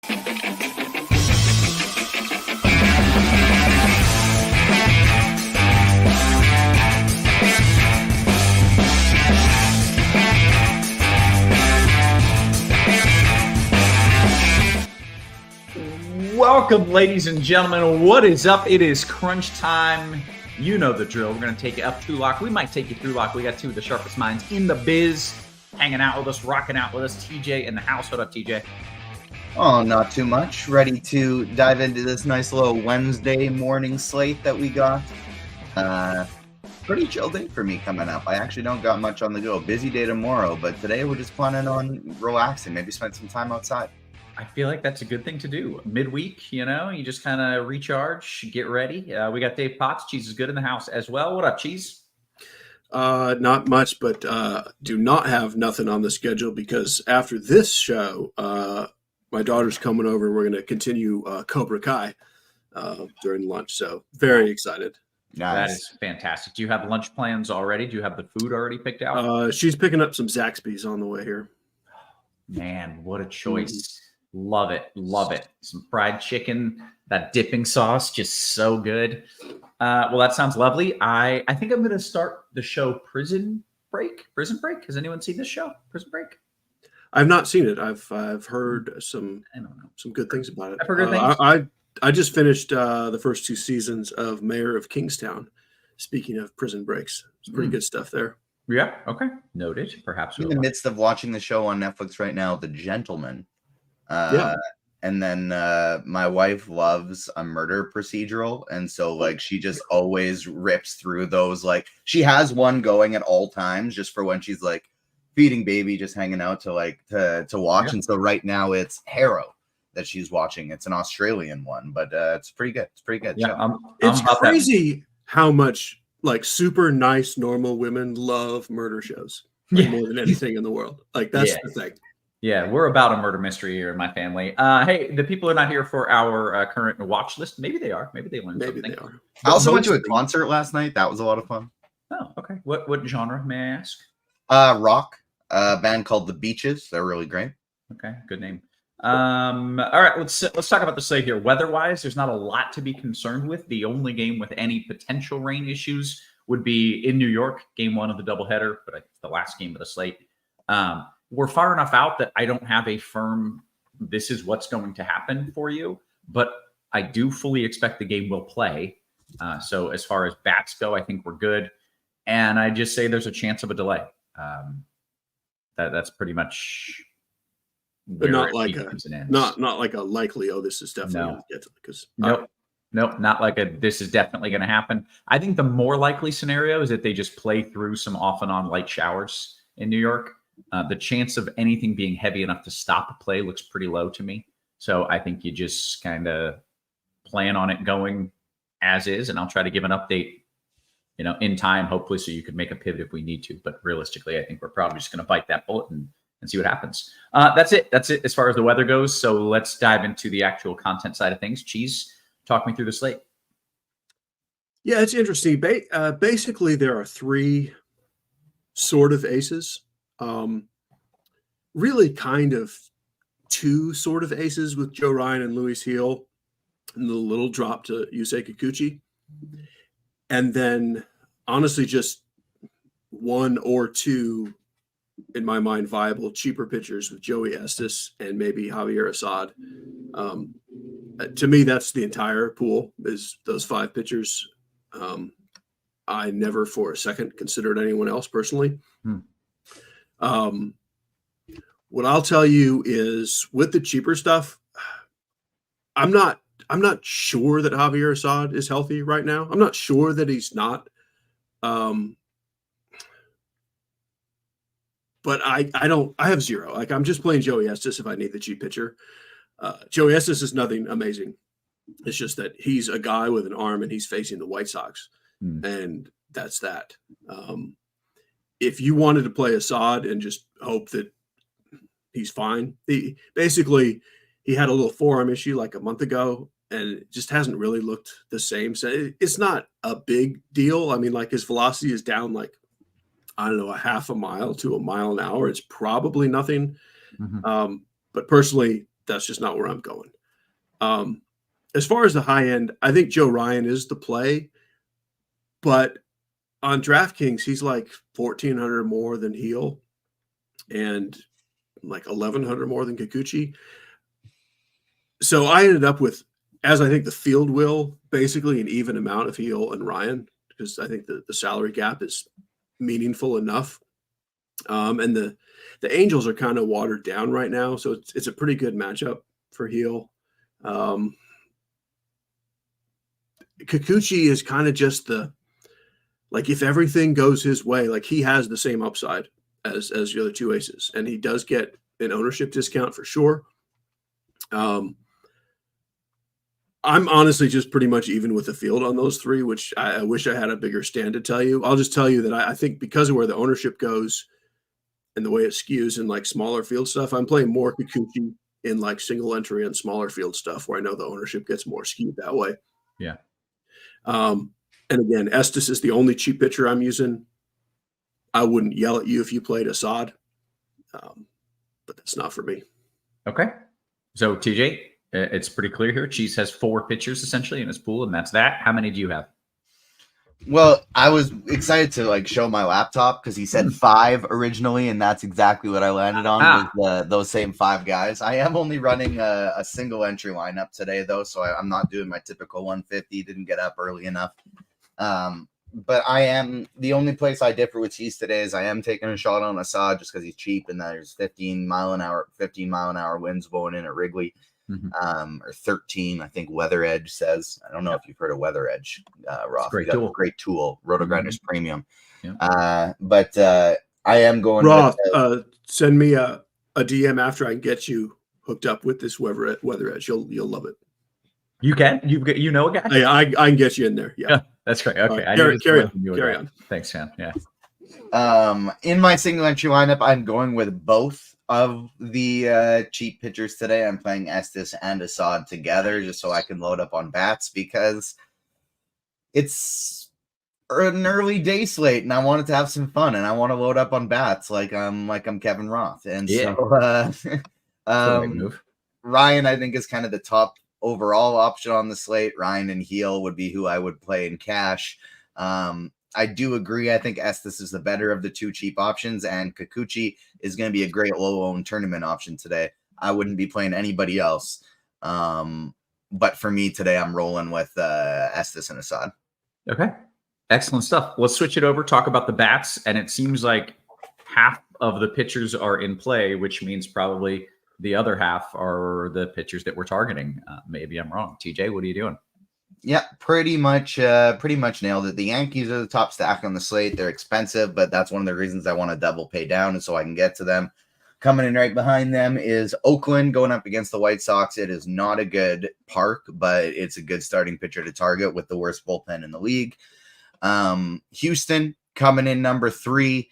Welcome, ladies and gentlemen. What is up? It is crunch time. You know the drill. We're going to take you up to lock. We might take you through lock. We got two of the sharpest minds in the biz hanging out with us, rocking out with us. TJ in the house. What up, TJ? Oh, not too much. Ready to dive into this nice little Wednesday morning slate that we got. Pretty chill day for me coming up. I actually don't got much on the go. Busy day tomorrow, but today we're just planning on relaxing. Maybe spend some time outside. I feel like that's a good thing to do. Midweek, you just kind of recharge, get ready. We got Dave Potts. Cheese is good in the house as well. What up, Cheese? Not much, but do not have nothing on the schedule because after this show, my daughter's coming over. We're going to continue Cobra Kai during lunch. So very excited. Nice. That is fantastic. Do you have lunch plans already? Do you have the food already picked out? She's picking up some Zaxby's on the way here. Man, what a choice. Love it. Love it. Some fried chicken, that dipping sauce, just so good. Well, that sounds lovely. I think I'm going to start the show Prison Break. Prison Break? Has anyone seen this show? Prison Break? I've not seen it. I've heard some good things about it. I've heard good things. I just finished the first two seasons of Mayor of Kingstown. Speaking of Prison Breaks, it's pretty good stuff there. Yeah. Okay. Noted. Perhaps I'm in the midst of watching the show on Netflix right now, The Gentleman. And then my wife loves a murder procedural, and so she just always rips through those. She has one going at all times just for when she's feeding baby, just hanging out to watch. Yeah. And so right now it's Harrow that she's watching. It's an Australian one, but it's pretty good. It's pretty good. Yeah, it's crazy how much super nice normal women love murder shows more than anything in the world. That's the thing. Yeah, we're about a murder mystery here in my family. Hey, the people are not here for our current watch list. Maybe they are. Maybe they learned something. They are. I also went to a concert last night. That was a lot of fun. Oh, okay. What genre, may I ask? Rock. A band called The Beaches. They're really great. Okay, good name. All right, let's talk about the slate here. Weather-wise, there's not a lot to be concerned with. The only game with any potential rain issues would be in New York, game one of the doubleheader, but it's the last game of the slate. We're far enough out that I don't have a firm, this is what's going to happen for you, but I do fully expect the game will play. So as far as bats go, I think we're good. And I just say there's a chance of a delay. That's pretty much but not like a likely, this is definitely because Nope, not like this is definitely going to happen. I think the more likely scenario is that they just play through some off and on light showers in New York. The chance of anything being heavy enough to stop a play looks pretty low to me. So I think you just kind of plan on it going as is, and I'll try to give an update, in time, hopefully, so you could make a pivot if we need to. But realistically, I think we're probably just going to bite that bullet and see what happens. That's it. That's it as far as the weather goes. So let's dive into the actual content side of things. Cheese, talk me through the slate. Yeah, it's interesting. Basically, there are three sort of aces. Really kind of two sort of aces with Joe Ryan and Luis Heel, and the little drop to Yusei Kikuchi. And then honestly, just one or two, in my mind, viable cheaper pitchers with Joey Estes and maybe Javier Assad. To me, that's the entire pool, is those five pitchers. I never for a second considered anyone else personally. What I'll tell you is with the cheaper stuff, I'm not sure that Javier Assad is healthy right now. I'm not sure that he's not. But I have zero. I'm just playing Joey Estes if I need the cheap pitcher. Joey Estes is nothing amazing. It's just that he's a guy with an arm and he's facing the White Sox. And that's that. If you wanted to play Assad and just hope that he's fine, he had a little forearm issue like a month ago, and it just hasn't really looked the same. So it's not a big deal. I mean, his velocity is down a half a mile to a mile an hour. It's probably nothing. But personally, that's just not where I'm going. As far as the high end, I think Joe Ryan is the play, but on DraftKings, he's like 1,400 more than Heel and like 1,100 more than Kikuchi. So I ended up with, as I think the field will, basically an even amount of Heel and Ryan, because I think the salary gap is meaningful enough. And the Angels are kind of watered down right now, so it's a pretty good matchup for Heel. Kikuchi is kind of just like if everything goes his way, like he has the same upside as the other two aces, and he does get an ownership discount for sure. I'm honestly just pretty much even with the field on those three, which I wish I had a bigger stand to tell you. I'll just tell you that I think because of where the ownership goes and the way it skews in like smaller field stuff, I'm playing more Kikuchi in like single entry and smaller field stuff where I know the ownership gets more skewed that way. Yeah. And again, Estes is the only cheap pitcher I'm using. I wouldn't yell at you if you played Assad, but that's not for me. Okay. So TJ, it's pretty clear here. Cheese has 4 pitchers essentially in his pool, and that's that. How many do you have? Well, I was excited to like show my laptop because he said 5 originally, and that's exactly what I landed on with those same 5 guys. I am only running a single entry lineup today, though, so I'm not doing my typical 150. Didn't get up early enough. But I am the only place I differ with Cheese today is I am taking a shot on Assad just because he's cheap and there's 15 mile an hour winds blowing in at Wrigley. Or 13, I think Weather Edge says. I don't know if you've heard of Weather Edge, Roth. Great tool, RotoGrinders Premium. Yeah. But I am going Roth, send me a DM after I can get you hooked up with this Weather Edge. You'll love it. You can? You know a guy? Hey, I can get you in there. Yeah. That's great. Okay. Carry on. Thanks, man. Yeah. In my single entry lineup, I'm going with both of the cheap pitchers today. I'm playing Estes and Assad together just so I can load up on bats because it's an early day slate and I wanted to have some fun and I want to load up on bats like I'm Kevin Roth. And so Ryan, I think, is kind of the top overall option on the slate. Ryan and Heel would be who I would play in cash. I do agree. I think Estes is the better of the 2 cheap options, and Kikuchi is going to be a great low-owned tournament option today. I wouldn't be playing anybody else. But for me today, I'm rolling with Estes and Assad. Okay. Excellent stuff. Let's switch it over, talk about the bats, and it seems like half of the pitchers are in play, which means probably the other half are the pitchers that we're targeting. Maybe I'm wrong. TJ, what are you doing? Yeah, pretty much nailed it. The Yankees are the top stack on the slate. They're expensive, but that's one of the reasons I want to double pay down and so I can get to them. Coming in right behind them is Oakland going up against the White Sox. It is not a good park, but it's a good starting pitcher to target with the worst bullpen in the league. Houston coming in number 3.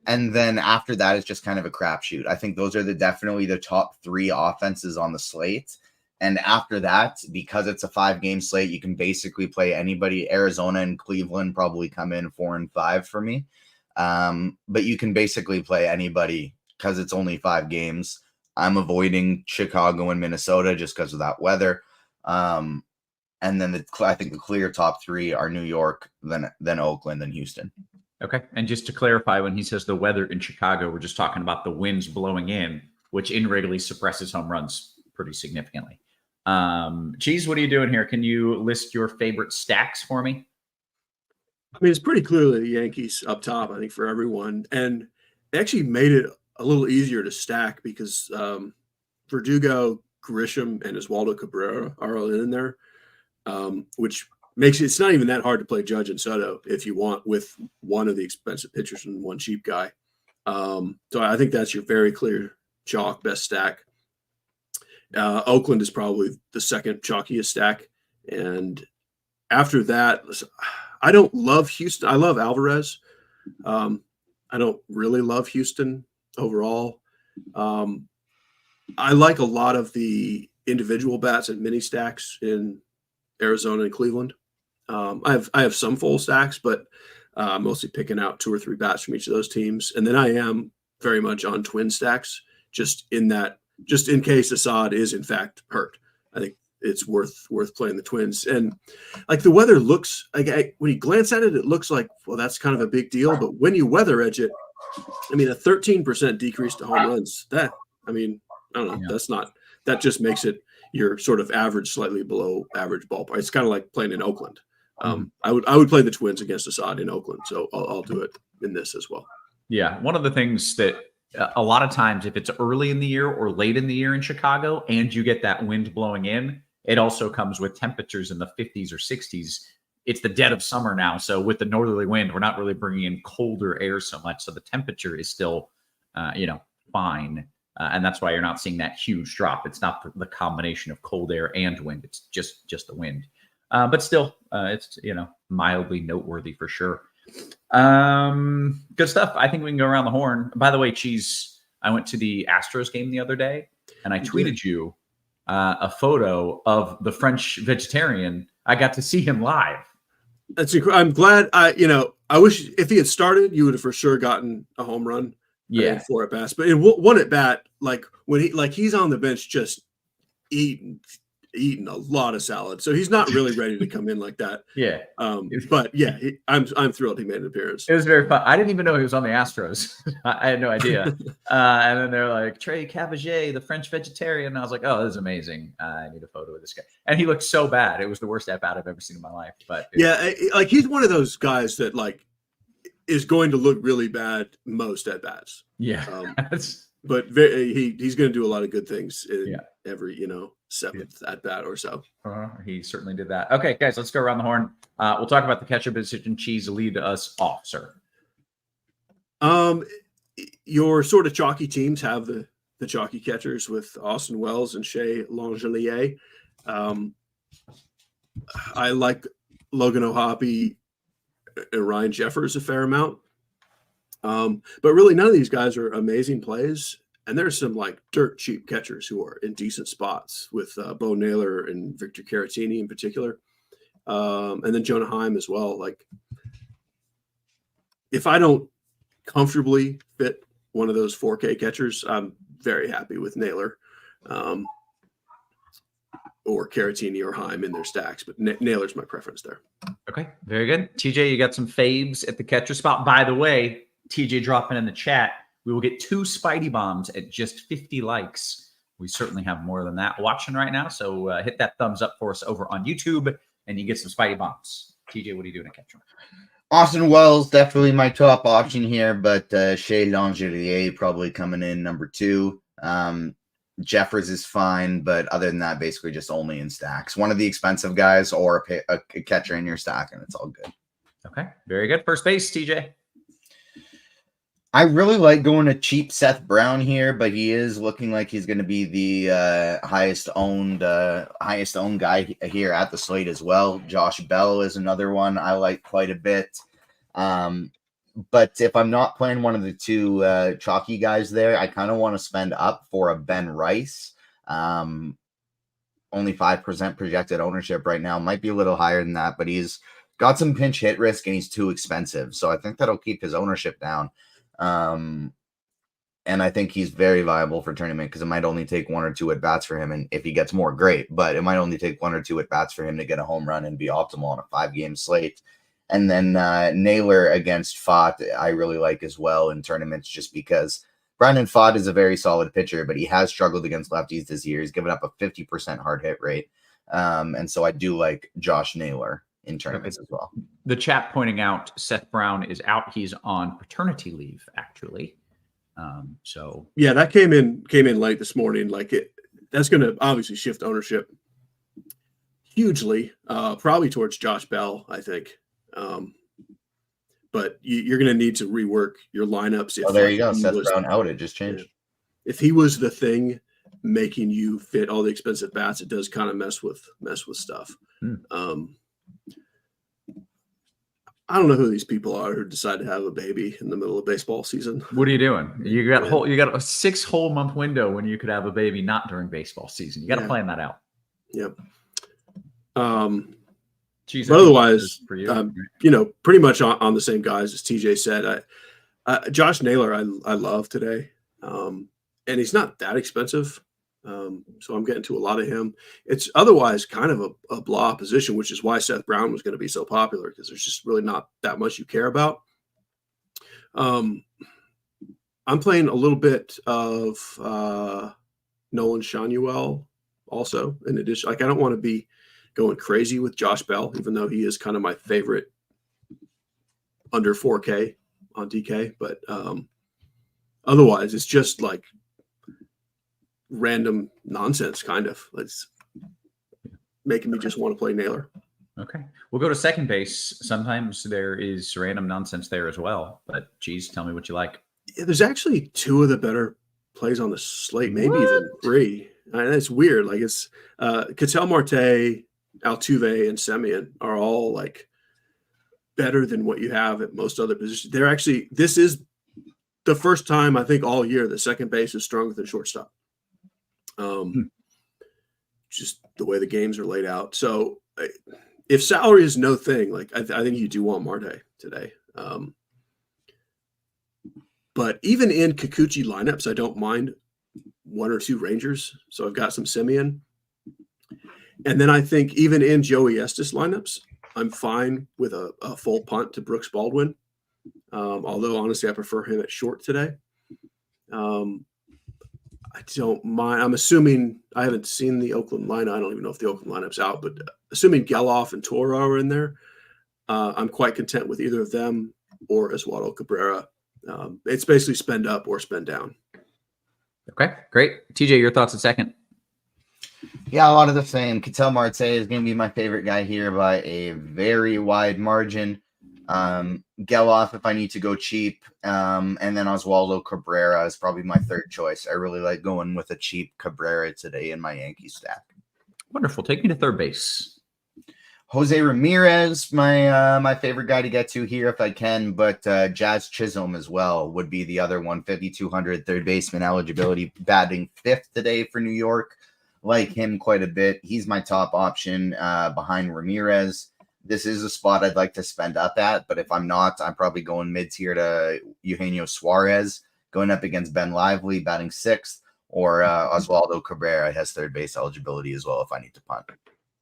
And then after that, it's just kind of a crapshoot. I think those are definitely the top 3 offenses on the slate. And after that, because it's a 5-game slate, you can basically play anybody. Arizona and Cleveland probably come in 4 and 5 for me. But you can basically play anybody because it's only 5 games. I'm avoiding Chicago and Minnesota just because of that weather. And then I think the clear top 3 are New York, then Oakland, then Houston. Okay. And just to clarify, when he says the weather in Chicago, we're just talking about the winds blowing in, which in Wrigley suppresses home runs pretty significantly. Cheese, what are you doing here? Can you list your favorite stacks for me? I mean, it's pretty clearly the Yankees up top, I think, for everyone. And they actually made it a little easier to stack because Verdugo, Grisham, and Oswaldo Cabrera are all in there, which makes it's not even that hard to play Judge and Soto if you want with one of the expensive pitchers and one cheap guy. So I think that's your very clear chalk best stack. Oakland is probably the second chalkiest stack. And after that, I don't love Houston. I love Alvarez. I don't really love Houston overall. I like a lot of the individual bats and mini stacks in Arizona and Cleveland. I have some full stacks, but mostly picking out 2 or 3 bats from each of those teams. And then I am very much on twin stacks, just in that just in case Assad is in fact hurt. I think it's worth playing the Twins. And like the weather looks like, when you glance at it, it looks like, well, that's kind of a big deal. But when you weather edge it, I mean, a 13% decrease to home runs, I don't know. That just makes it your sort of average, slightly below average ballpark. It's kind of like playing in Oakland. I would play the Twins against Assad in Oakland. So I'll do it in this as well. Yeah. One of the things that a lot of times, if it's early in the year or late in the year in Chicago and you get that wind blowing in, it also comes with temperatures in the 50s or 60s. It's the dead of summer now. So with the northerly wind, we're not really bringing in colder air so much. So the temperature is still, fine. And that's why you're not seeing that huge drop. It's not the combination of cold air and wind. It's just the wind. But still, it's, mildly noteworthy for sure. Good stuff. I think we can go around the horn. By the way, Cheese, I went to the Astros game the other day and I tweeted you a photo of the French vegetarian. I got to see him live. That's incredible. I'm glad. I wish if he had started, you would have for sure gotten a home run. Yeah, 4 at bats, but in one at bat, like when he's on the bench, just eating a lot of salad. So he's not really ready to come in like that. Yeah. But yeah, I'm thrilled he made an appearance. It was very fun. I didn't even know he was on the Astros. I had no idea. And then they're like, Trey Cavaget, the French vegetarian. And I was like, oh, this is amazing. I need a photo of this guy. And he looked so bad. It was the worst at-bat I've ever seen in my life. But like he's one of those guys that like is going to look really bad most at-bats. Yeah. But he's going to do a lot of good things in every, 7th at bat or so. He certainly did that. Okay, guys, let's go around the horn. We'll talk about the catcher position. Cheese, lead us off, sir. Your sort of chalky teams have the chalky catchers with Austin Wells and Shea Langelier. I like Logan O'Hoppe and Ryan Jeffers a fair amount. But really none of these guys are amazing plays. And there's some like dirt cheap catchers who are in decent spots with Bo Naylor and Victor Caratini in particular. And then Jonah Heim as well. Like if I don't comfortably fit one of those 4K catchers, I'm very happy with Naylor or Caratini or Heim in their stacks. But Naylor's my preference there. Okay, very good. TJ, you got some faves at the catcher spot. By the way, TJ dropping in the chat, we will get 2 Spidey bombs at just 50 likes. We certainly have more than that watching right now. So hit that thumbs up for us over on YouTube and you get some Spidey bombs. TJ, what are you doing to catch him? Austin Wells, definitely my top option here, but Shea Langelier probably coming in number 2. Jeffers is fine, but other than that, basically just only in stacks. One of the expensive guys or a catcher in your stack, and it's all good. Okay, very good. First base, TJ. I really like going to cheap Seth Brown here, but he is looking like he's going to be the highest owned guy here at the slate as well. Josh Bell is another one I like quite a bit. But if I'm not playing one of the 2 chalky guys there, I kind of want to spend up for a Ben Rice. Only 5% projected ownership right now. Might be a little higher than that, but he's got some pinch hit risk and he's too expensive. So I think that'll keep his ownership down. And I think he's very viable for tournament because it might only take 1 or 2 at bats for him. And if he gets more, great, but it might only take 1 or 2 at bats for him to get a home run and be optimal on a 5-game slate. And then Naylor against Fott, I really like as well in tournaments just because Brandon Fott is a very solid pitcher, but he has struggled against lefties this year. He's given up a 50% hard hit rate. And so I do like Josh Naylor in tournaments as well. The chat pointing out Seth Brown is out. He's on paternity leave, actually. So yeah, that came in late this morning. Like that's going to obviously shift ownership hugely, probably towards Josh Bell, I think. But you're going to need to rework your lineups. If there you go. Seth Brown out. It just changed. If he was the thing making you fit all the expensive bats, it does kind of mess with stuff. I don't know who these people are who decide to have a baby in the middle of baseball season. What are you doing? You got a 6 whole month window when you could have a baby not during baseball season. You got to plan that out. Yep. Jeez, but otherwise, for you. Pretty much on the same guys as TJ said. Josh Naylor, I love today. and he's not that expensive. So I'm getting to a lot of him. It's otherwise kind of a blah position, which is why Seth Brown was going to be so popular, because there's just really not that much you care about. I'm playing a little bit of Nolan Shanuel also, in addition. Like, I don't want to be going crazy with Josh Bell, even though he is kind of my favorite under 4K on DK. But otherwise, it's just like random nonsense, kind of. It's making me just want to play Naylor. Okay. We'll go to second base. Sometimes there is random nonsense there as well. But, geez, tell me what you like. Yeah, there's actually two of the better plays on the slate, maybe even three. And it's weird. Like, it's Ketel Marte, Altuve, and Semien are all like better than what you have at most other positions. They're actually, this is the first time I think all year that second base is stronger than shortstop. Just the way the games are laid out. So if salary is no thing, like I think you do want Marte today. But even in Kikuchi lineups, I don't mind one or two Rangers. So I've got some Semien. And then I think even in Joey Estes lineups, I'm fine with a full punt to Brooks Baldwin. Although, honestly, I prefer him at short today. I don't mind. I'm assuming – I haven't seen the Oakland lineup. I don't even know if the Oakland lineup's out. But assuming Geloff and Toro are in there, I'm quite content with either of them or Oswaldo Cabrera. It's basically spend up or spend down. Okay, great. TJ, your thoughts at second? Yeah, a lot of the same. Ketel Marte is going to be my favorite guy here by a very wide margin. Geloff if I need to go cheap. And then Oswaldo Cabrera is probably my third choice. I really like going with a cheap Cabrera today in my Yankee stack. Wonderful. Take me to third base. Jose Ramirez, my favorite guy to get to here if I can, but Jazz Chisholm as well would be the other one. 5,200 third baseman eligibility, batting fifth today for New York. Like him quite a bit. He's my top option behind Ramirez. This is a spot I'd like to spend up at, but if I'm not, I'm probably going mid-tier to Eugenio Suarez, going up against Ben Lively, batting sixth, or Oswaldo Cabrera has third base eligibility as well if I need to punt.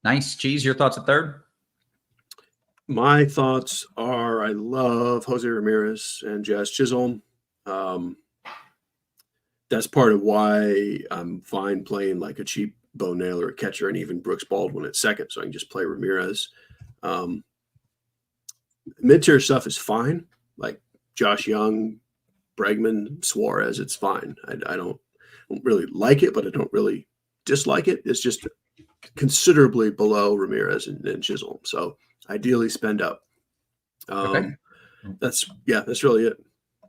Nice. Cheese, your thoughts at third? My thoughts are I love Jose Ramirez and Jazz Chisholm. That's part of why I'm fine playing like a cheap Bo Naylor at catcher and even Brooks Baldwin at second, so I can just play Ramirez. Mid-tier stuff is fine, like Josh Young, Bregman, Suarez. It's fine. I don't really like it, but I don't really dislike it. It's just considerably below Ramirez and Chisholm. So ideally spend up. Okay. That's really it.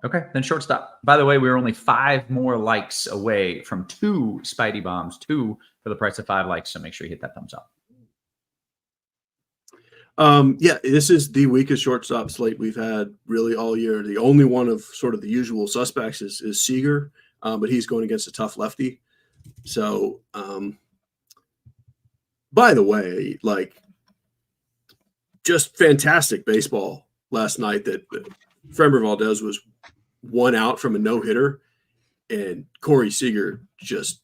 Okay, then shortstop. By the way, we were only 5 more likes away from 2 Spidey bombs, 2 for the price of 5 likes. So make sure you hit that thumbs up. This is the weakest shortstop slate we've had really all year. The only one of sort of the usual suspects is Seager, but he's going against a tough lefty. So, by the way, like, just fantastic baseball last night that Framber Valdez was 1 out from a no-hitter, and Corey Seager just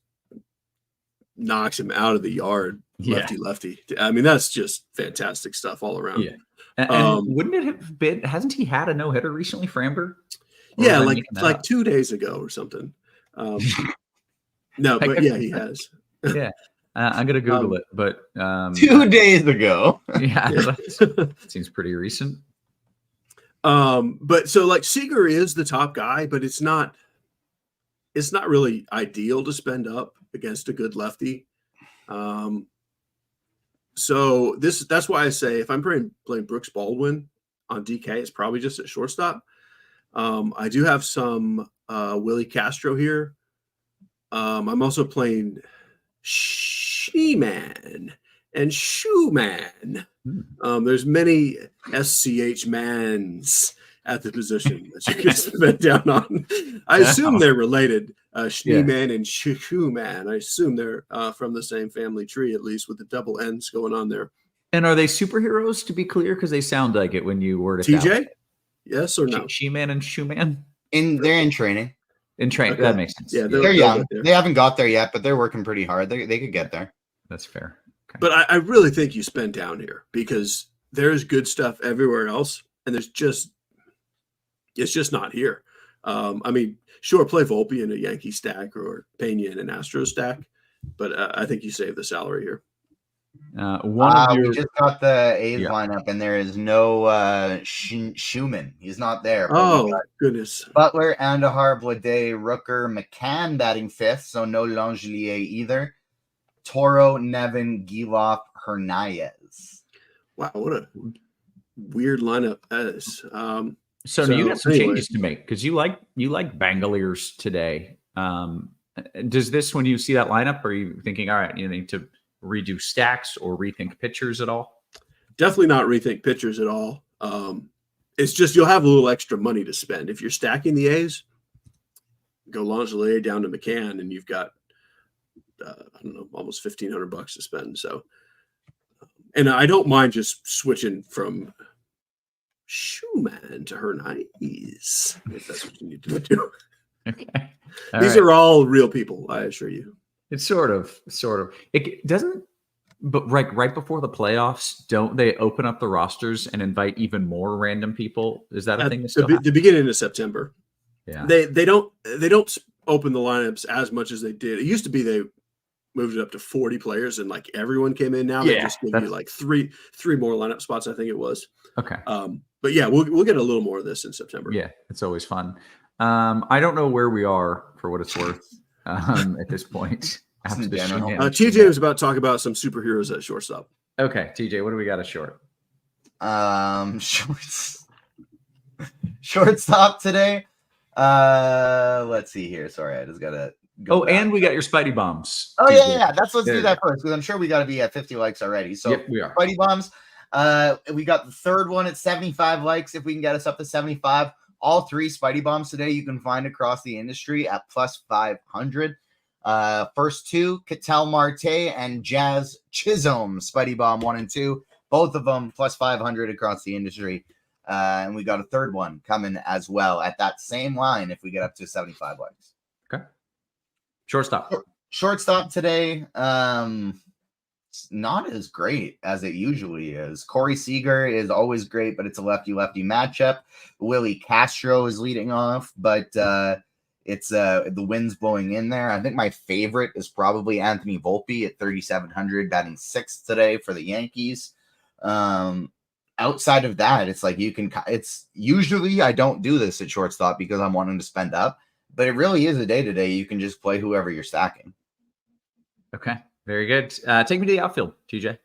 knocks him out of the yard. Lefty. I mean, that's just fantastic stuff all around. Yeah. And wouldn't it have been, hasn't he had a no-hitter recently, Framber? Yeah, like 2 days ago or something. No, but yeah, he has. Yeah. I'm going to Google it, but 2 days ago. Yeah. That seems pretty recent. But so like Seager is the top guy, but it's not really ideal to spend up against a good lefty. So that's why I say if I'm playing Brooks Baldwin on DK, it's probably just at shortstop. I do have some Willie Castro here. I'm also playing She-Man and Shoeman. There's many SCH mans at the position that you can spend down on. I assume they're related. Schneeman and Shoeman. I assume they're from the same family tree, at least with the double N's going on there. And are they superheroes, to be clear? Because they sound like it when you word it TJ? out. Yes or no? She-Man and Shoeman? They're in training. In train, Okay. that makes sense. Yeah, They're they'll young. get there. They haven't got there yet, but they're working pretty hard. They could get there. That's fair. Okay. But I really think you spend down here because there's good stuff everywhere else, and it's just not here. I mean, sure, play Volpe in a Yankee stack or Pena in an Astro stack, but I think you save the salary here. We just got the A's lineup, and there is no Schumann. He's not there. Oh, goodness. Butler, Andahar, Blade, Rooker, McCann batting fifth, so no Langelier either. Toro, Nevin, Giloff, Hernandez. Wow, what a weird lineup that is. So you got some changes to make because you like Bangaliers today. Does this, when you see that lineup, are you thinking, all right, you need to redo stacks or rethink pitchers at all? Definitely not rethink pitchers at all. It's just you'll have a little extra money to spend. If you're stacking the A's, go Langelier down to McCann, and you've got I don't know, almost $1,500 to spend. So, and I don't mind just switching from Schumann to Hernandez if that's what you need to do. Okay, These are all real people, I assure you. It's sort of. It doesn't, but right before the playoffs, don't they open up the rosters and invite even more random people? Is that a thing? The beginning of September. Yeah, they don't open the lineups as much as they did. It used to be they moved it up to 40 players and like everyone came in. Now they just give you like three more lineup spots, I think it was. Okay. But yeah, we'll get a little more of this in September. Yeah, it's always fun. I don't know where we are for what it's worth at this point. TJ was about to talk about some superheroes at shortstop. Okay, TJ, what do we got at short? Shortstop today. Let's see here. Sorry, I just gotta go. Back. And we got your Spidey bombs. Oh yeah. Let's do that first because I'm sure we got to be at 50 likes already. So yep, we are. Spidey bombs. We got the third one at 75 likes. If we can get us up to 75, all three Spidey bombs today you can find across the industry at plus 500. First two, Ketel Marte and Jazz Chisholm, Spidey bomb 1 and 2, both of them plus 500 across the industry. And we got a third one coming as well at that same line if we get up to 75 likes. Okay. Shortstop today. It's not as great as it usually is. Corey Seager is always great, but it's a lefty-lefty matchup. Willie Castro is leading off, but it's the wind's blowing in there. I think my favorite is probably Anthony Volpe at 3,700, batting sixth today for the Yankees. Outside of that, it's like it's usually I don't do this at shortstop because I'm wanting to spend up, but it really is a day-to-day. You can just play whoever you're stacking. Okay. Very good. Take me to the outfield, TJ.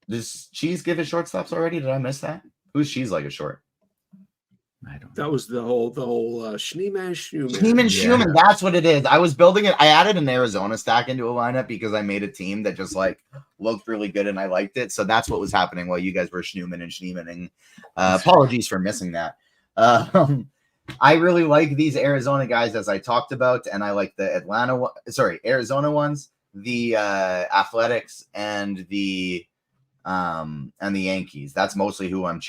Does Cheese give his shortstops already? Did I miss that? Who's Cheese like a short? I don't know. That was the whole Schneeman. Schumann. That's what it is. I was building it. I added an Arizona stack into a lineup because I made a team that just like looked really good and I liked it. So that's what was happening while you guys were Schneemaning. Apologies for missing that. I really like these Arizona guys, as I talked about, and I like the Arizona ones, the Athletics, and the Yankees. That's mostly who I'm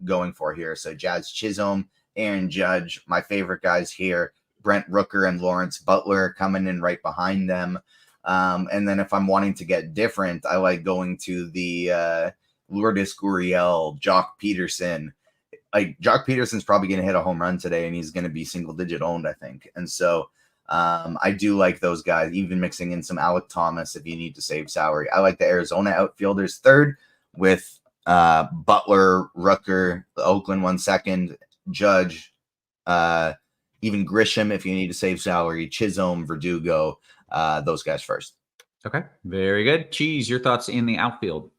going for here. So Jazz Chisholm, Aaron Judge, my favorite guys here, Brent Rooker and Lawrence Butler coming in right behind them. And then if I'm wanting to get different, I like going to the Lourdes Gurriel, Jock Peterson. Like Jock Peterson's probably going to hit a home run today, and he's going to be single digit owned, I think. And so I do like those guys, even mixing in some Alec Thomas if you need to save salary. I like the Arizona outfielders third with Butler, Rooker, the Oakland one second, Judge, even Grisham if you need to save salary, Chisholm, Verdugo, those guys first. Okay, very good. Cheese, your thoughts in the outfield?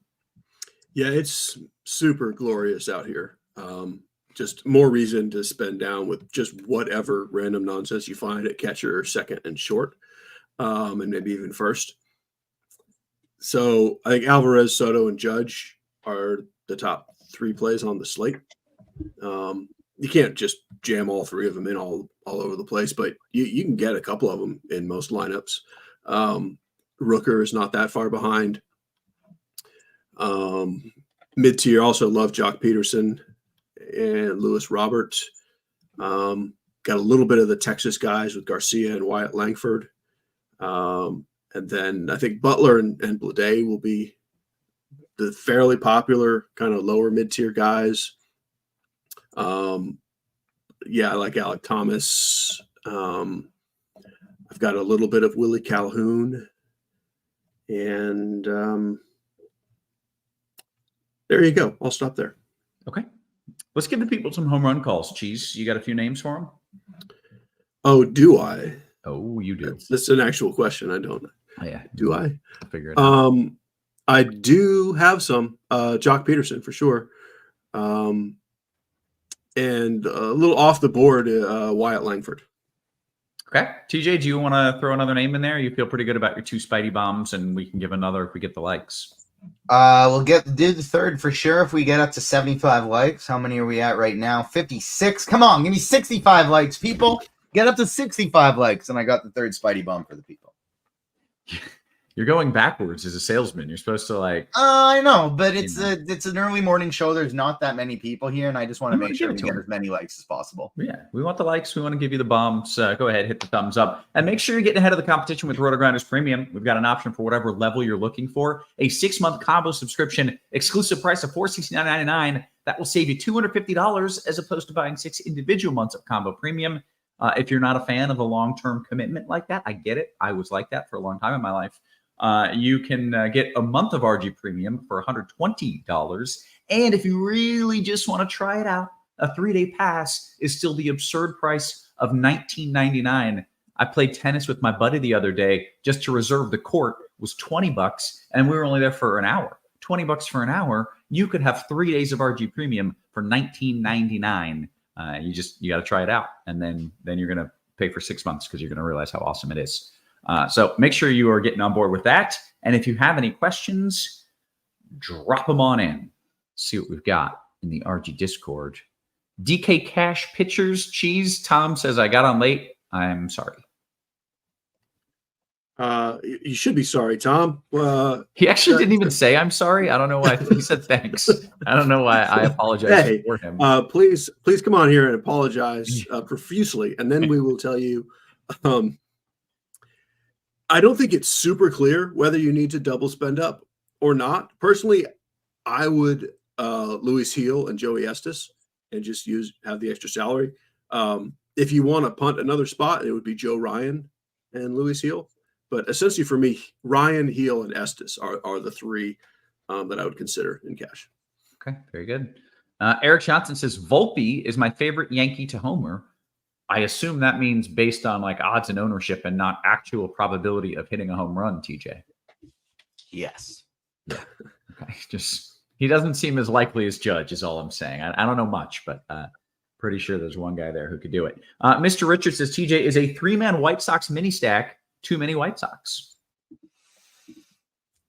Yeah, it's super glorious out here. Just more reason to spend down with just whatever random nonsense you find at catcher, second, and short, and maybe even first. So I think Alvarez, Soto, and Judge are the top three plays on the slate. You can't just jam all three of them in all over the place, but you can get a couple of them in most lineups. Rooker is not that far behind. Mid-tier also love Jock Peterson and Lewis Roberts. got a little bit of the Texas guys with Garcia and Wyatt Langford. And then I think Butler and Blade will be the fairly popular kind of lower mid-tier guys. I like Alec Thomas. I've got a little bit of Willie Calhoun. And there you go. I'll stop there. Okay. Let's give the people some home run calls. Cheese, you got a few names for them? Oh, do I? Oh, you do. That's an actual question. I don't. Oh, yeah. Do I? I'll figure it out. I do have some. Jock Peterson for sure. And a little off the board, Wyatt Langford. Okay. TJ, do you want to throw another name in there? You feel pretty good about your 2 Spidey bombs, and we can give another if we get the likes. We'll do the third for sure if we get up to 75 likes. How many are we at right now? 56. Come on, give me 65 likes, people. Get up to 65 likes, and I got the third Spidey bomb for the people. You're going backwards as a salesman. You're supposed to I know, but it's an early morning show. There's not that many people here, and I just want to make sure we get as many likes as possible. Yeah, we want the likes. We want to give you the bombs. Go ahead, hit the thumbs up, and make sure you're getting ahead of the competition with RotoGrinders Premium. We've got an option for whatever level you're looking for. A 6-month combo subscription, exclusive price of $469.99. That will save you $250 as opposed to buying 6 individual months of combo premium. If you're not a fan of a long-term commitment like that, I get it. I was like that for a long time in my life. You can get a month of RG Premium for $120. And if you really just want to try it out, a 3-day pass is still the absurd price of $19.99. I played tennis with my buddy the other day just to reserve the court was $20, and we were only there for an hour. $20 for an hour. You could have 3 days of RG Premium for $19.99. You got to try it out, and then you're going to pay for 6 months because you're going to realize how awesome it is. So make sure you are getting on board with that. And if you have any questions, drop them on in. See what we've got in the RG Discord. DK Cash Pitchers Cheese. Tom says, I got on late. I'm sorry. You should be sorry, Tom. He actually didn't even say I'm sorry. I don't know why. He said thanks. I don't know why I apologize for him. Please come on here and apologize profusely, and then we will tell you. I don't think it's super clear whether you need to double spend up or not. Personally, I would Luis Heel and Joey Estes and just have the extra salary. If you want to punt another spot, it would be Joe Ryan and Luis Heel. But essentially for me, Ryan, Heel, and Estes are the 3 that I would consider in cash. Okay, very good. Eric Johnson says, Volpe is my favorite Yankee to homer. I assume that means based on odds and ownership and not actual probability of hitting a home run, TJ. Yes. Yeah. Okay. He doesn't seem as likely as Judge is all I'm saying. I don't know much, but pretty sure there's one guy there who could do it. Mr. Richard says TJ is a 3-man White Sox mini stack. Too many White Sox.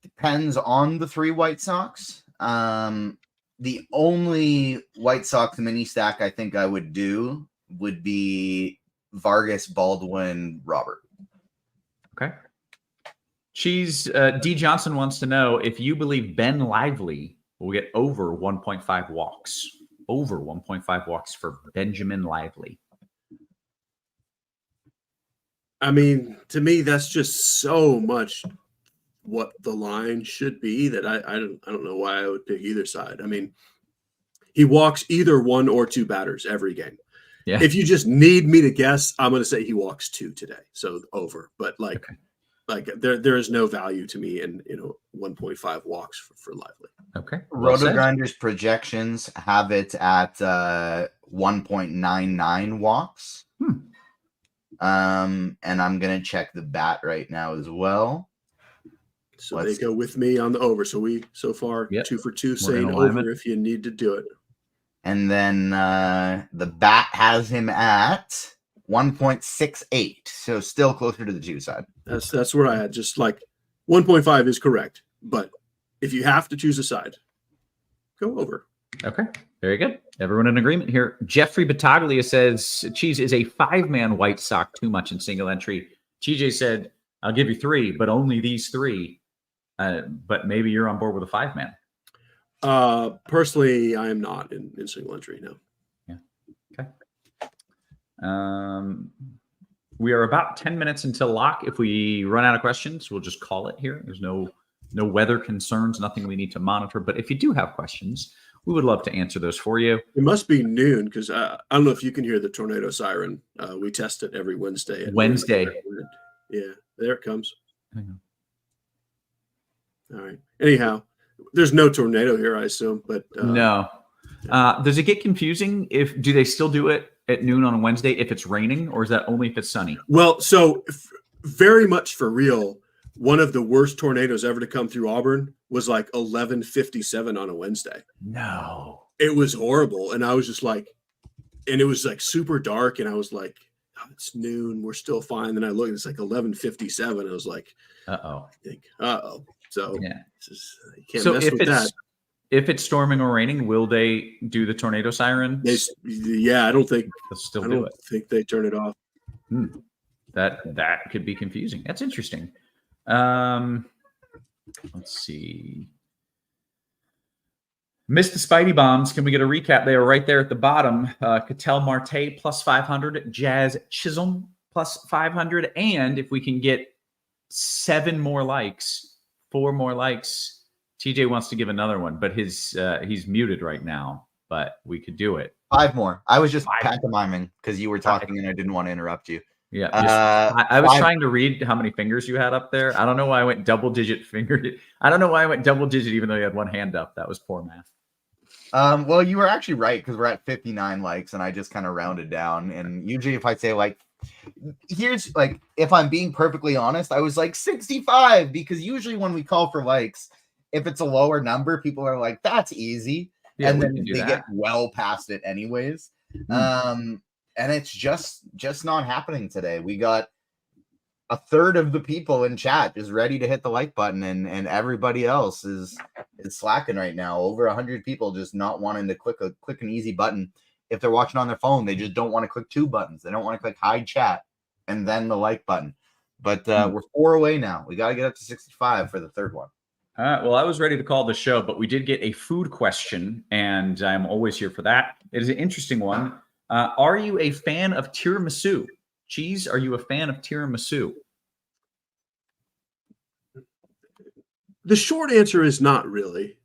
Depends on the 3 White Sox. The only White Sox mini stack I think I would do would be Vargas, Baldwin, Robert. Okay. Cheese D. Johnson wants to know if you believe Ben Lively will get over 1.5 walks. Over 1.5 walks for Benjamin Lively. I mean, to me, that's just so much what the line should be that I don't know why I would pick either side. I mean, he walks either 1 or 2 batters every game. Yeah. If you just need me to guess, I'm going to say he walks 2 today. So over, but there is no value to me in 1.5 walks for Lively. Okay. Well RotoGrinders projections have it at 1.99 walks. And I'm going to check the bat right now as well. So they go with me on the over. So we so far 2 for 2 saying over if you need to do it. And then the bat has him at 1.68. So still closer to the 2 side. That's where I had just 1.5 is correct. But if you have to choose a side, go over. Okay. Very good. Everyone in agreement here. Jeffrey Battaglia says Cheese is a 5-man White Sox too much in single entry. TJ said, I'll give you 3, but only these 3. But maybe you're on board with a 5-man. Personally, I am not in single entry, no. Yeah. Okay. We are about 10 minutes until lock. If we run out of questions, we'll just call it here. There's no weather concerns, nothing we need to monitor. But if you do have questions, we would love to answer those for you. It must be noon because I don't know if you can hear the tornado siren. We test it every Wednesday. Wednesday. Yeah, there it comes. All right. Anyhow, there's no tornado here, I assume. But no. Does it get confusing? Do they still do it at noon on a Wednesday if it's raining, or is that only if it's sunny? Well, so very much for real. One of the worst tornadoes ever to come through Auburn was like 11:57 on a Wednesday. No. It was horrible. And I was just like, and it was like super dark. And I was like, oh, it's noon. We're still fine. Then I looked, it's like 11:57. I was like, uh-oh. So yeah. You can't mess with that. If it's storming or raining, will they do the tornado siren? I don't think they'll still do it. I think they turn it off. That could be confusing. That's interesting. Let's see. Missed the Spidey bombs. Can we get a recap? They are right there at the bottom. Ketel Marte plus 500, Jazz Chisholm plus 500, and if we can get 4 more likes, TJ wants to give another one, but he's muted right now. But we could do it. 5 more. I was just pantomiming because you were talking and I didn't want to interrupt you. Yeah, I was trying to read how many fingers you had up there. I don't know why I went double-digit fingered. I don't know why I went double-digit even though you had one hand up. That was poor math. Well, you were actually right because we're at 59 likes and I just kind of rounded down. And usually if I say like, here's like, if I'm being perfectly honest, I was like 65 because usually when we call for likes, if it's a lower number, people are like, that's easy. Yeah, and then they get well past it anyways. And it's just not happening today. We got a third of the people in chat is ready to hit the like button, and everybody else is slacking right now. Over 100 people just not wanting to click an easy button. If they're watching on their phone, they just don't want to click 2 buttons. They don't want to click hide chat and then the like button. But we're 4 away now. We got to get up to 65 for the third one. Well, I was ready to call the show, but we did get a food question, and I'm always here for that. It is an interesting one. Are you a fan of tiramisu? Cheese, are you a fan of tiramisu? The short answer is not really.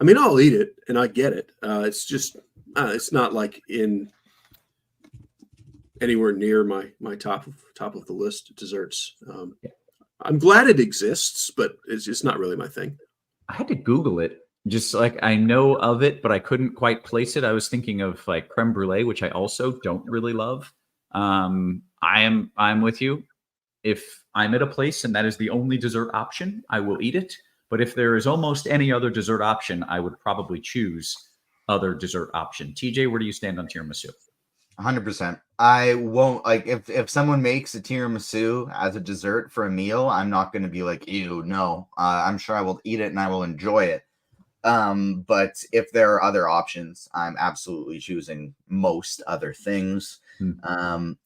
I mean, I'll eat it, and I get it. It's just, it's not like in anywhere near my top of the list of desserts. I'm glad it exists, but it's not really my thing. I had to Google it. Just like I know of it, but I couldn't quite place it. I was thinking of like creme brulee, which I also don't really love. I'm with you. If I'm at a place and that is the only dessert option, I will eat it. But if there is almost any other dessert option, I would probably choose other dessert option. TJ, where do you stand on tiramisu? 100%. I won't like if someone makes a tiramisu as a dessert for a meal, I'm not going to be like, ew, no. I'm sure I will eat it and I will enjoy it. But if there are other options, I'm absolutely choosing most other things.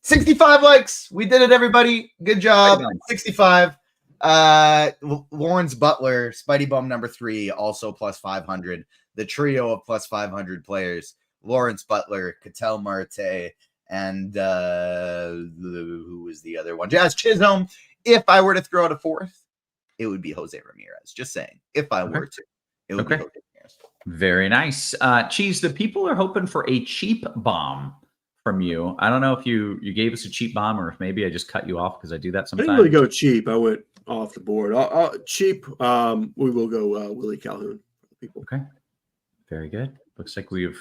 65 likes. We did it, everybody. Good job. 65. Lawrence Butler, Spidey Bum number 3, also plus 500. The trio of plus 500 players. Lawrence Butler, Ketel Marte, and who was the other one? Jazz Chisholm. If I were to throw out a fourth, it would be Jose Ramirez. Just saying. If I were to. It would be Jose Ramirez. Very nice. Cheese, the people are hoping for a cheap bomb from you. I don't know if you gave us a cheap bomb or if maybe I just cut you off because I do that sometimes. I didn't really go cheap. I went off the board. Cheap, we will go Willie Calhoun. People. Okay. Very good. Looks like we've...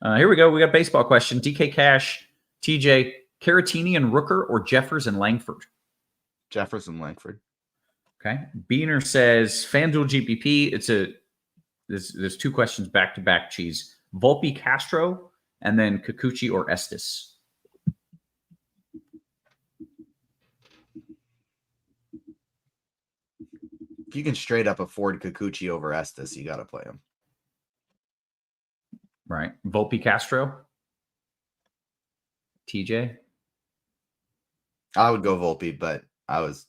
here we go. We got a baseball question. DK Cash, TJ, Caratini and Rooker or Jeffers and Langford? Jeffers and Langford. Okay. Beaner says FanDuel GPP. There's 2 questions back to back. Cheese. Volpe Castro and then Kikuchi or Estes. If you can straight up afford Kikuchi over Estes, you got to play him. Right. Volpe Castro. TJ. I would go Volpe, but I was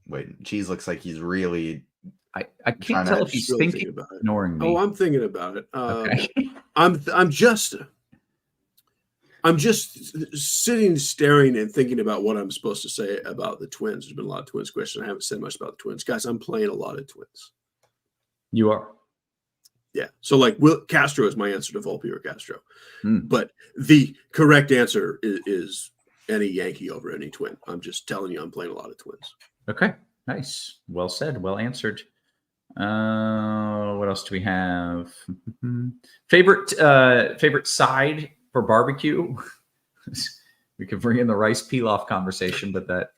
waiting. Cheese looks like he's really. I can't tell if he's thinking about it. Ignoring me. Oh, I'm thinking about it. Okay. I'm just. I'm just sitting, staring, and thinking about what I'm supposed to say about the Twins. There's been a lot of Twins questions. I haven't said much about the Twins. Guys, I'm playing a lot of Twins. You are. Yeah. So, like, Will Castro is my answer to Volpe or Castro. Mm. But the correct answer is any Yankee over any Twin. I'm just telling you, I'm playing a lot of Twins. Okay. Nice. Well said. Well answered. What else do we have? Favorite side for barbecue? We could bring in the rice pilaf conversation, but that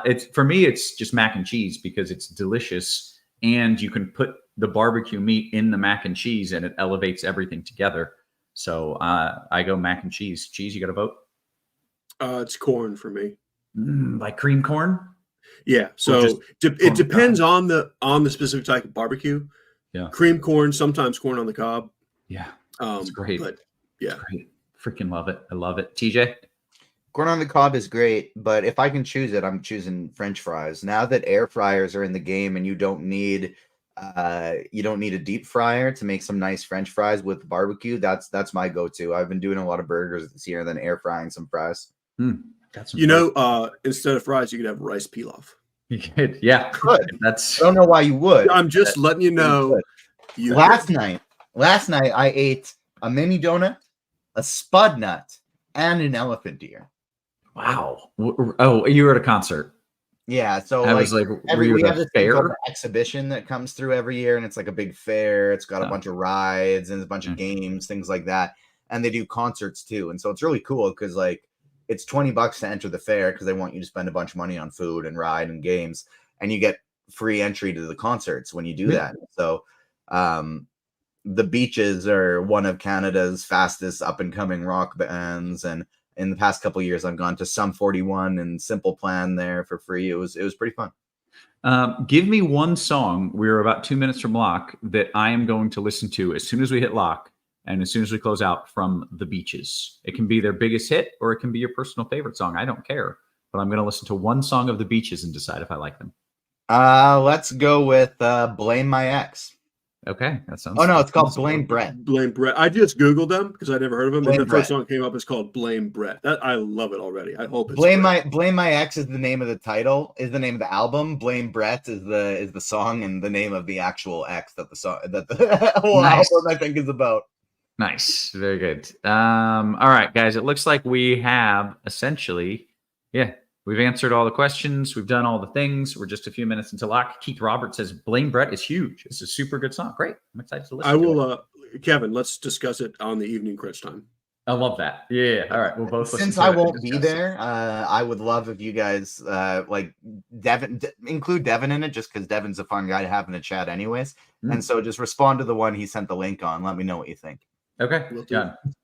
it's for me, it's just mac and cheese because it's delicious, and you can put the barbecue meat in the mac and cheese, and it elevates everything together. So I go mac and cheese. Cheese, you got to vote. It's corn for me. Like cream corn. Yeah, so it depends on the specific type of barbecue. Yeah, cream corn, sometimes corn on the cob. Yeah, it's great. But yeah, it's great. Freaking love it. I love it. TJ, corn on the cob is great, but if I can choose it, I'm choosing French fries. Now that air fryers are in the game, and you don't need a deep fryer to make some nice French fries with barbecue. That's my go-to. I've been doing a lot of burgers this year, and then air frying some fries. Instead of fries, you could have rice pilaf. You could, yeah. Good. I don't know why you would. I'm just letting you know. Last night I ate a mini donut, a spud nut, and an elephant ear. Wow. Oh, you were at a concert. Yeah, so I was like, we have this fair exhibition that comes through every year, and it's like a big fair. It's got a bunch of rides and a bunch of games, things like that, and they do concerts too. And so it's really cool because like it's $20 to enter the fair because they want you to spend a bunch of money on food and ride and games, and you get free entry to the concerts when you do that. So the Beaches are one of Canada's fastest up and coming rock bands, and in the past couple of years, I've gone to Sum 41 and Simple Plan there for free. It was pretty fun. Give me one song. We're about 2 minutes from lock that I am going to listen to as soon as we hit lock and as soon as we close out from the Beaches. It can be their biggest hit or it can be your personal favorite song. I don't care, but I'm going to listen to one song of the Beaches and decide if I like them. Let's go with Blame My Ex. Okay, that sounds. Oh no, it's called Blame Brett. Blame Brett. I just Googled them because I never heard of them. Blame and the Brett. first song that came up is called Blame Brett. I love it already. I hope it's Blame My Ex is the name of the title, is the name of the album. Blame Brett is the song and the name of the actual ex that the whole album I think is about. Nice, very good. All right, guys. It looks like we have essentially, we've answered all the questions. We've done all the things. We're just a few minutes into lock. Keith Roberts says, Blame Brett is huge. It's a super good song. Great. I'm excited to listen to it. Kevin, let's discuss it on the evening crunch time. I love that. Yeah. All right. We'll both Since I won't be there, I would love if you guys like Devin, include Devin in it, just because Devin's a fun guy to have in the chat anyways. And so just respond to the one he sent the link on. Let me know what you think. Okay.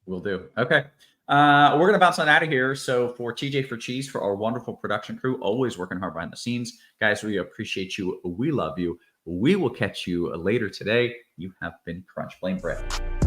We'll do. Okay. We're going to bounce on out of here. So for TJ for Cheese, for our wonderful production crew, always working hard behind the scenes, guys, we appreciate you. We love you. We will catch you later today. You have been Crunch. Blame Brett.